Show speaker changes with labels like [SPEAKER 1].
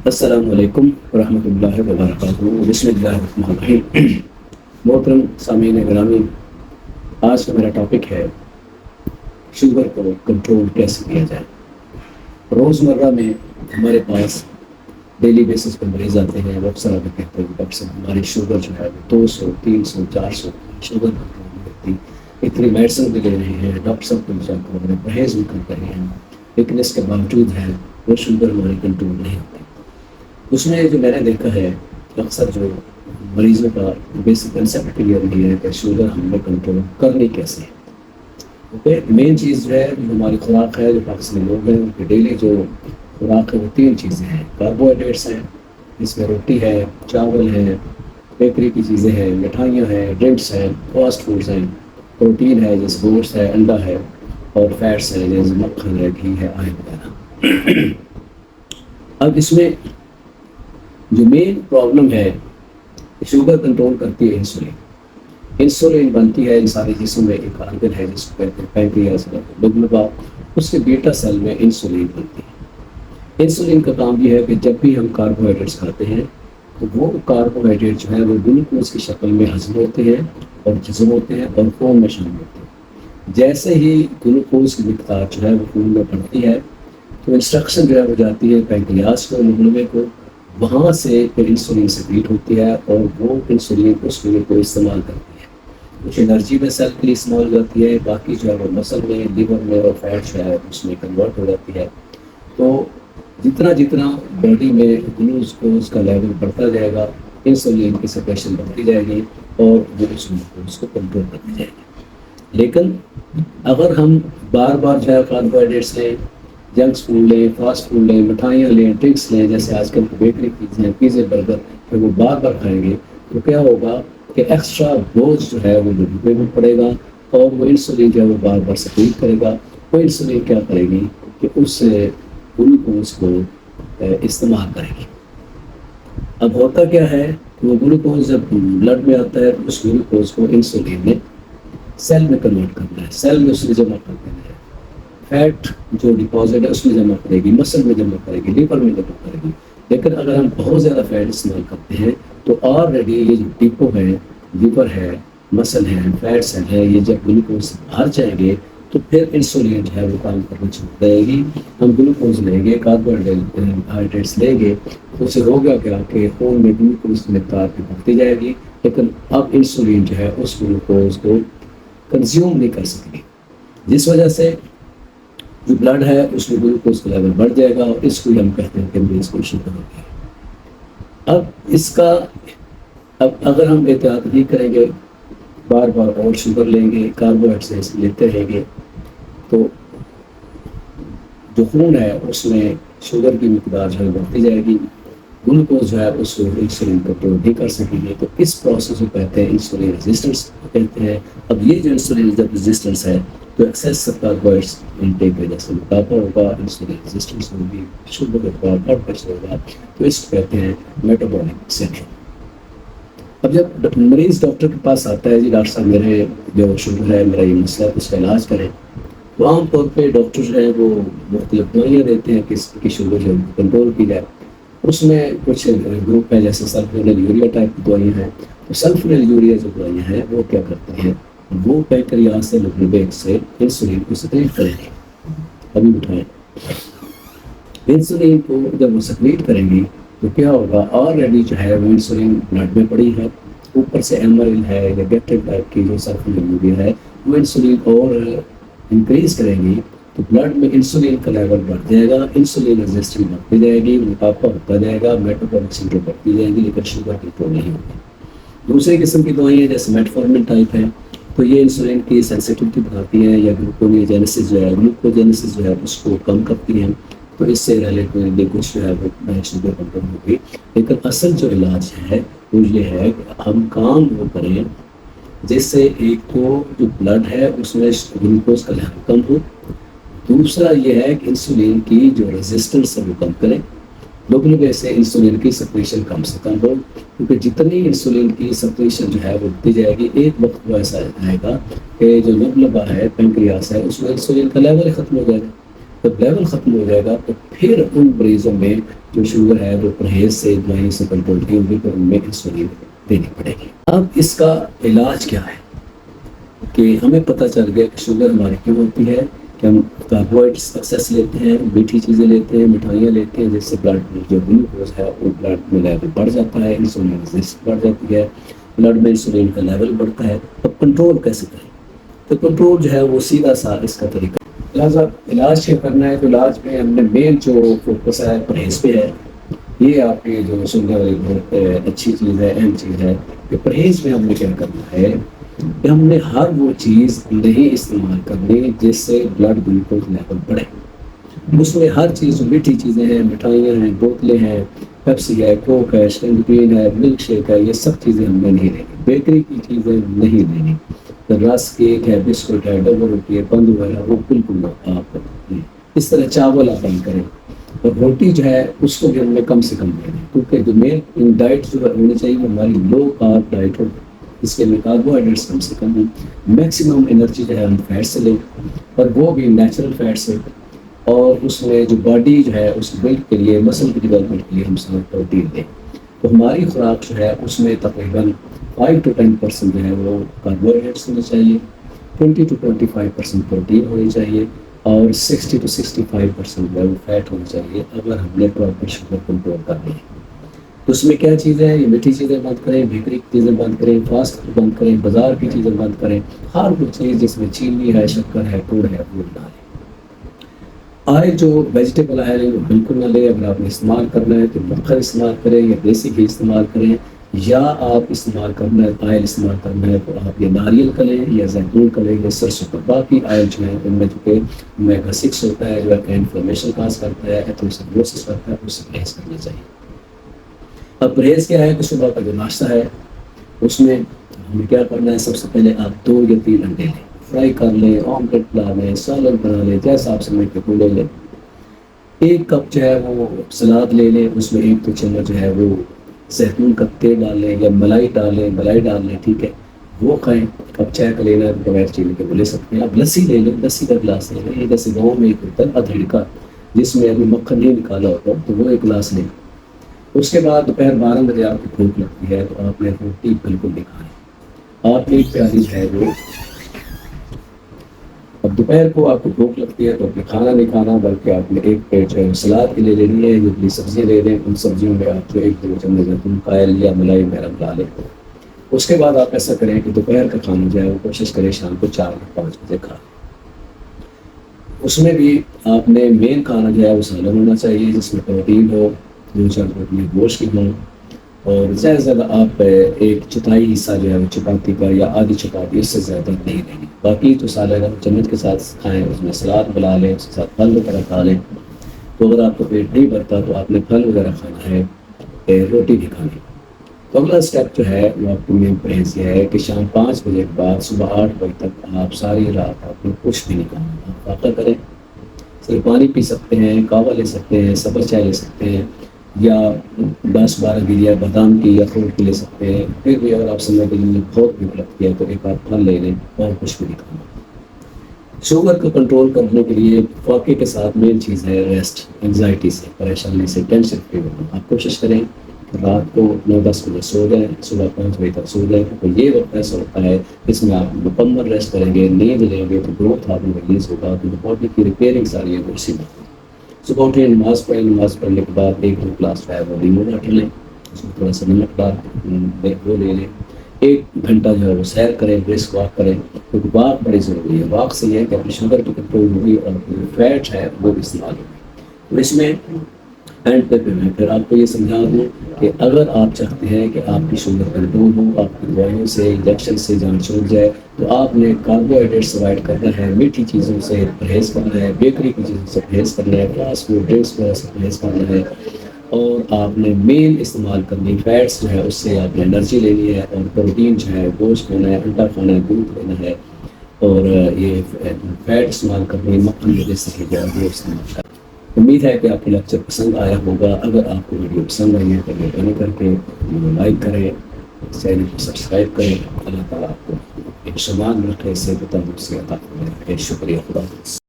[SPEAKER 1] अस्सलामु अलैकुम वरहमतुल्लाहि वबरकातुहू। बिस्मिल्लाहिर्रहमानिर्रहीम। मोहतरम सामीन गिरामी, आज का मेरा टॉपिक है शुगर को कंट्रोल कैसे किया जाए। रोज़मर्रा में हमारे पास डेली बेसिस पर मरीज आते हैं। वो अक्सर आगे कहते हैं डॉक्टर साहब हमारी शुगर जो है वो 200, 300, 400 शुगर कंट्रोल नहीं होती, इतनी मेडिसिन भी ले रहे हैं, डॉक्टर साहब को जाकर हमारे परहेज़ भी कर रहे हैं, लेकिन इसके बावजूद है वो शुगर हमारी कंट्रोल नहीं होती। उसमें जो मैंने देखा है अक्सर जो मरीज़ों का बेसिक कंसेप्ट क्लियर नहीं है कि शुगर हमने कंट्रोल करनी कैसे है। ओके, मेन चीज़ जो है जो हमारी खुराक है, जो पाकिस्तानी लोग हैं उनकी डेली जो खुराक है वो 3 चीज़ें हैं। कार्बोहाइड्रेट्स हैं, इसमें रोटी है, चावल है, बेकरी की चीज़ें हैं, मिठाइयाँ हैं, ड्रिंक्स हैं, फास्ट फूड्स हैं, प्रोटीन है जैसे गोश्त है, अंडा है, और फैट्स है जैसे मक्खन है, घी है, आय वगैरह। अब इसमें जो मेन प्रॉब्लम है, शुगर कंट्रोल करती है इंसुलिन। इंसुलिन बनती है इंसानी जिस्म में, एक ऑर्गन है जिसको कहते हैं पैंक्रियास, बगलबा, उसके बीटा सेल में इंसुलिन बनती है। इंसुलिन का काम ये है कि जब भी हम कार्बोहाइड्रेट्स खाते हैं तो वो कार्बोहाइड्रेट जो है वो ग्लूकोज की शक्ल में हजम होते हैं और जज़ब होते हैं और खून में शामिल होते हैं। जैसे ही ग्लूकोज की मिकदार जो है वो खून में बढ़ती है तो इंस्ट्रक्शन जो है वो जाती है पैंक्रियास को, बगलबे को, वहाँ से फिर इंसुलिन सेक्रेट होती है और वो इंसुलिन उस फ्यूल को इस्तेमाल करती है। कुछ एनर्जी में सेल के लिए इस्तेमाल हो जाती है, बाकी जो है वो मसल में, लिवर में और फैट जो है उसमें कन्वर्ट हो जाती है। तो जितना जितना बॉडी में ग्लूकोज का लेवल बढ़ता जाएगा, इंसुलिन की सेक्रेशन बढ़ती जाएगी और वो उस ग्लूकोज को कंट्रोल करती जाएगी। लेकिन अगर हम बार बार जो है कार्बोहाइड्रेट्स लें, जंक फूड लें, फास्ट फूड लें, मिठाइयाँ लें, ड्रिंक्स लें, जैसे आजकल की बेकरी चीज़ें हैं, पिज़्ज़े, बर्गर, फिर वो बार बार खाएंगे तो क्या होगा कि एक्स्ट्रा बोझ जो है वो बॉडी पे भी पड़ेगा और वो इंसुलिन जो है वो बार बार सेक्रेट करेगा। वो इंसुलिन क्या करेगी कि उस ग्लूकोज को इस्तेमाल करेगी। अब होता क्या है कि वो ग्लूकोज जब ब्लड में आता है तो उस ग्लूकोज को इंसुलिन ने सेल में कन्वर्ट करना है, सेल में उसमें जमा कर देना है। फैट जो डिपॉजिट है उसमें जमा करेगी, मसल में जमा करेगी, लिवर में जमा करेगी। लेकिन अगर हम बहुत ज़्यादा फैट इस्तेमाल करते हैं तो ऑलरेडी ये जो डिपो है, लिवर है, मसल है, फैट सेल है, ये जब ग्लूकोज बाहर जाएंगे तो फिर इंसुलिन जो है वो काम करना छोड़ देगी। हम ग्लूकोज लेंगे, कार्बोहाइड्रेट्स लेंगे तो उससे होगा क्या कि खून में ग्लूकोज की मिकदार भी बढ़ती जाएगी, लेकिन अब इंसुलिन जो है उस ग्लूकोज को कंज्यूम नहीं कर सकेगी, जिस वजह से जो ब्लड है उसमें ग्लूकोज का लेवल बढ़ जाएगा और इसको हम कहते हैं कि मरीज को शुगर हो गया। अब अगर हम एहतियात नहीं करेंगे, बार बार और शुगर लेंगे, कार्बोहाइड्रेट्स लेते रहेंगे, तो जो खून है उसमें शुगर की मिकदार जो है बढ़ती जाएगी, ग्लूकोज जो है उसको इंसुलिन कंट्रोल नहीं कर सकेंगे। तो इस प्रोसेस को कहते हैं इंसुलिन रेजिस्टेंस कहते हैं। अब ये जो इंसुलिन रेजिस्टेंस है तो एक्सेस कार्बोहाइड्रेट्स इनटेक की वजह से मोटापा होगा, इंसुलिन रेजिस्टेंस होगी, शुगर होगा, ब्लड प्रेशर होगा, तो इसको कहते हैं मेटाबॉलिक सिंड्रोम। अब जब मरीज़ डॉक्टर के पास आता है, जी डॉक्टर साहब मेरे जो शुगर है, मेरा ये मसला है, उसका इलाज करें, तो आमतौर पर डॉक्टर जो है वो मुख्तलिफ दवाइयाँ देते हैं कि इसकी शुगर जो कंट्रोल की जाए। उसमें कुछ ग्रुप है जैसे सल्फोनिल यूरिया टाइप की दवाइयाँ हैं। तो सल्फोनिल यूरिया जो दवाइयाँ हैं वो क्या करते हैं, वो पैंक्रियास से ग्लूकोज से इंसुलिन को सेक्रेट करेंगे। अभी उठाएं, इंसुलिन को जब वो सेक्रेट करेंगी तो क्या होगा, ऑलरेडी जो है वो इंसुलिन ब्लड में पड़ी है, ऊपर से एमआरएल है या गैट्रिक टाइप की जो सल्फोनिल यूरिया है वो इंसुलिन और इंक्रीज करेंगी तो ब्लड में इंसुलिन का लेवल बढ़ जाएगा, इंसुलिन रेजिस्टेंस बढ़ती जाएगी, मोटापा होता जाएगा, मेटाबॉलिक सिंड्रोम बढ़ती जाएगी, लेकिन शुगर कंट्रोल नहीं होगी। दूसरी किस्म की दवाइयाँ जैसे मेटफॉर्मिन टाइप है, तो ये इंसुलिन की सेंसिटिविटी बढ़ाती है या ग्लूकोजेनेसिस जो है उसको कम करती हैं, तो इससे रिलेटिवली कुछ जो है वो शुगर कंट्रोल होगी। लेकिन असल जो इलाज है वो ये है कि हम काम वो करें जिससे एक तो जो ब्लड है उसमें ग्लूकोज का लेवल कम हो, दूसरा ये है कि इंसुलिन की जो रेजिस्टेंस है वो कम करें, लोग ऐसे इंसुलिन की सेक्रेशन कम से कम हो, क्योंकि जितनी इंसुलिन की सेक्रेशन जो है वो बढ़ती जाएगी, एक वक्त वो ऐसा आएगा कि जो लबलबा है, पैंक्रियास है, उसमें इंसुलिन का लेवल ख़त्म हो जाएगा। जब लेवल ख़त्म हो जाएगा तो फिर उन मरीज़ों में जो शुगर है वो परहेज़ से दवाइयों से कंट्रोल की होगी तो उनमें इंसुलिन देनी पड़ेगी। अब इसका इलाज क्या है कि हमें पता चल गया कि शुगर हमारी क्यों होती है कि हम कार्बोहाइड्रेट्स एक्सेस लेते हैं, मीठी चीज़ें लेते हैं, मिठाइयाँ लेते हैं, जिससे ब्लड में जो ग्लूकोज है वो ब्लड में लेवल बढ़ जाता है, इंसुलिन रेजिस्टेंस बढ़ जाती है, ब्लड में इंसुलिन का लेवल बढ़ता है। अब कंट्रोल कैसे करें? तो कंट्रोल जो है वो सीधा सा इसका तरीका। लिहाजा इलाज क्या करना है, तो इलाज में हमने मेन जो फोकस है परहेज़ पे है। ये आपकी जो सुनने वाली बहुत अच्छी चीज़ है, अहम चीज़ है कि परहेज़ में हमने क्या करना है कि हमने हर वो चीज़ नहीं इस्तेमाल करनी जिससे ब्लड ग्लूकोज लेवल बढ़े। उसमें हर चीज़, मीठी चीज़ें हैं, मिठाइयाँ हैं, बोतलें हैं, पेप्सी है, कोक है, शैम्पेन है, मिल्क शेक है, ये सब चीज़ें हमने नहीं लेनी। बेकरी की चीज़ें नहीं लेनी, तो रस केक है, बिस्कुट है, डबल रोटी है, बंद वगैरह वो बिल्कुल ना आप लें। इस तरह चावल आप बंद करें और रोटी जो है उसको भी हमने कम से कम लेना है, क्योंकि जो मेन डाइट जो होनी चाहिए वो हमारी लो कार्ब डाइट हो, इसके में कार्बोहाइड्रेट्स कम से कम हो, मैक्सिमम एनर्जी जो है हम फैट से लें और वो भी नेचुरल फैट से, और उसमें जो बॉडी जो है उस बिल्ड के लिए, मसल की डेवलपमेंट के लिए हम साथ प्रोटीन दें। तो हमारी खुराक जो है उसमें तकरीबन 5 to 10% जो है वो कार्बोहाइड्रेट्स होने चाहिए, 20 to 25% प्रोटीन होनी चाहिए और 60 to 65% जो है वो फैट होनी चाहिए अगर हमने प्रॉपर शुगर कंट्रोल करनी है। तो उसमें क्या चीज़ें हैं, ये मीठी चीज़ें बंद करें, बेकरी की चीज़ें बंद करें, फास्ट फूड बंद करें, बाज़ार की चीज़ें बंद करें, हर वो चीज़ जिसमें चीनी है, शक्कर है, गुड़ है, वो ना लें। आए जो वेजिटेबल ऑयल है वो बिल्कुल ना लें। अगर आपने इस्तेमाल करना है तो मक्खन इस्तेमाल करें या देसी घी इस्तेमाल करें, या आप इस्तेमाल करना है ऑयल इस्तेमाल करना है तो आप ये नारियल का लें या जैतून का लें या सरसों का। बाकी ऑयल जो है उनमें जो कि ओमेगा 6 होता है, जो है इन्फ्लेमेशन काज करता है, एथेरोस्क्लेरोसिस करता है, उससे परहेज़ करना चाहिए। अब परहेज़ क्या है कि सुबह का जो नाश्ता है उसमें हमें क्या करना है, सबसे पहले आप 2 या 3 अंडे लें, फ्राई कर लें, ऑमलेट बना लें, सालन बना लें, जैसा आप समझ के वो ले लें। 1 कप जो है वो सलाद ले लें, उसमें 1 चम्मच जो है वो जैतून का तेल डाल लें या मलाई डाल लें, ठीक है, वो खाएं। कप चाय का लेना है तो बगैर चीनी के वो ले सकते हैं। आप लस्सी ले लें, लस्सी का गिलास ले लें, जैसे गाँव में एक होता है अधेड़ का जिसमें अभी मक्खन नहीं निकाला होता, तो वो 1 गिलास लें। उसके बाद दोपहर 12 बजे आपको भूख लगती है तो आपने रोटी बिल्कुल नहीं खानी, आप 1 प्याली जो है वो, अब दोपहर को आपको भूख लगती है तो आपने खाना नहीं खाना, बल्कि आपने 1 प्लेट जो है सलाद के लिए लेनी है, जो सब्जियाँ ले लें, उन सब्जियों में आप जो 1-2 चम्मच जैतून का ऑयल या मलाई वगैरह मिला लें। उसके बाद आप ऐसा करें कि दोपहर का खाना जो है वो कोशिश करें शाम को 4 या 5 बजे खाएं। उसमें भी आपने मेन खाना जो है वो सालन होना चाहिए जिसमें प्रोटीन हो, 2-4 रोटियाँ गोश्त की हों, और ज़्यादा से ज़्यादा आप 1/4 हिस्सा जो है वो चपाती का या आधी चपाती, इससे ज़्यादा नहीं लेनी। बाकी तो सालन आप चम्मच के साथ खाएँ, उसमें सलाद मिला लें, उसके साथ फल वगैरह खा लें। तो अगर आपका पेट नहीं भरता तो आपने फल वगैरह खाना है, रोटी भी खानी। तो अगला स्टेप जो है वो आपकी मेन परहेज़ ये है कि शाम 5 बजे के बाद सुबह 8 बजे तक आप सारी रात आपने कुछ भी नहीं खाना। आप फाका करें, सिर्फ पानी पी सकते हैं, कहवा ले सकते हैं, सब्ज़ चाय ले सकते हैं, या 10-12 गिरिया बादाम की या फ्रूट की ले सकते हैं। फिर भी अगर आप समय के लिए बहुत भूख लगती है तो एक आप फल ले लें और कुछ भी नहीं खाना। शुगर को कंट्रोल करने के लिए फाके के साथ मेन चीज़ है रेस्ट। एंग्जाइटी से, परेशानी से, टेंशन फ्री होना। आप कोशिश करें रात को 9-10 बजे सो जाएँ, सुबह 5 बजे तक सो जाएँ, तो ये वक्त ऐसा होता है जिसमें आप मुकम्मल रेस्ट करेंगे, नींद लेंगे तो ग्रोथ हार्मोन रिलीज़ होगा, तो बॉडी की रिपेयरिंग सारी है वो इसी में। सुबह उठे, नमाज़ पढ़ें, नमाज़ पढ़ने के बाद 1-2 ग्लास जो है वो नींबू वाटर लें, उसमें थोड़ा सा नमक डाल वो ले लें। 1 घंटा जो है वो सैर करें, ब्रिस्क वॉक करें, क्योंकि वॉक बड़ी ज़रूरी है। वॉक से ये है कि अपनी शुगर की कंट्रोल होगी और फैट है वो भी इस्तेमाल होगी। तो इसमें एंड पे मैं फिर आपको ये समझा दूँ कि अगर आप चाहते हैं कि आपकी शुगर कंट्रोल हो, आपकी दवाइयों से, इंजेक्शन से जान छूट जाए, तो आपने कार्बोहाइड्रेट्स अवॉइड करना है, मीठी चीज़ों से परहेज़ करना है, बेकरी की चीज़ों से परहेज़ करना है, फास्ट फूड ड्रिंक्स वगैरह से परहेज़ करना है, और आपने मेन इस्तेमाल करनी फैट्स जो है उससे आपने एनर्जी लेनी है, और प्रोटीन जो है गोश्त खाना है, अंडा खाना है, दूध लेना है, और ये फैट इस्तेमाल करनी है, मक्खन वजह से जो है वो इस्तेमाल करना है। उम्मीद है कि आपको लेक्चर पसंद आया होगा। अगर आपको वीडियो पसंद आई है तो मेहरबानी करके लाइक करें, चैनल को सब्सक्राइब करें। अल्लाह ताला आपको एक समान रखे, से बता दूँ से अता फरमाए। शुक्रिया, खुदा हाफ़िज़।